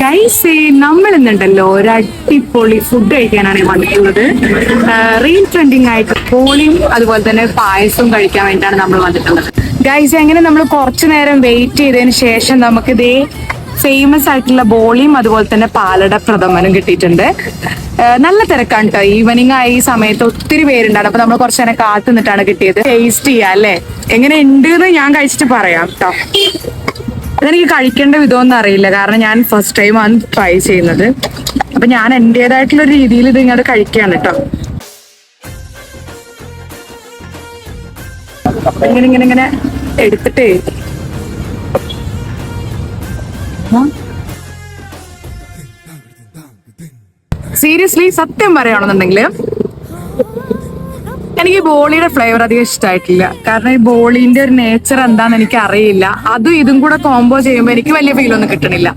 Guys നമ്മൾ ഇന്നുണ്ടല്ലോ ഒരു അടിപൊളി ഫുഡ് കഴിക്കാനാണ് വന്നിട്ടുള്ളത്. റീൽ ട്രെൻഡിങ് ആയിട്ട് ബോളിയും അതുപോലെ തന്നെ പായസവും കഴിക്കാൻ വേണ്ടിയിട്ടാണ് നമ്മൾ വന്നിട്ടുള്ളത്. ഗൈസ് അങ്ങനെ നമ്മൾ കുറച്ചു നേരം വെയിറ്റ് ചെയ്തതിന് ശേഷം നമുക്ക് ഇതേ ഫേമസ് ആയിട്ടുള്ള ബോളിയും അതുപോലെ തന്നെ പാലട പ്രഥമനും കിട്ടിയിട്ടുണ്ട്. നല്ല തിരക്കാണ് കേട്ടോ. ഈവനിങ് ആയി ഈ സമയത്ത് ഒത്തിരി പേരുണ്ടാണ്. അപ്പൊ നമ്മൾ കുറച്ചു നേരം കാത്തു നിന്നിട്ടാണ് കിട്ടിയത്. ടേസ്റ്റ് ചെയ്യാം അല്ലേ, എങ്ങനെ ഉണ്ട് എന്ന് ഞാൻ കഴിച്ചിട്ട് പറയാം കേട്ടോ. അതെനിക്ക് കഴിക്കേണ്ട വിധമൊന്നും അറിയില്ല, കാരണം ഞാൻ ഫസ്റ്റ് ടൈം ആണ് ട്രൈ ചെയ്യുന്നത്. അപ്പൊ ഞാൻ എന്റേതായിട്ടുള്ള രീതിയിൽ ഇത് ഇങ്ങോട്ട് കഴിക്കുകയാണ് കേട്ടോ. ഇങ്ങനെ ഇങ്ങനെ ഇങ്ങനെ എടുത്തിട്ടേ സീരിയസ്ലി സത്യം പറയുകയാണെന്നുണ്ടെങ്കിൽ എനിക്ക് ഈ ബോളിയുടെ ഫ്ലേവർ അധികം ഇഷ്ടമായിട്ടില്ല. കാരണം ഈ ബോളിന്റെ ഒരു നേച്ചർ എന്താന്ന് എനിക്ക് അറിയില്ല. അതും ഇതും കൂടെ കോംബോ ചെയ്യുമ്പോൾ എനിക്ക് വലിയ ഫീലൊന്നും കിട്ടണില്ല.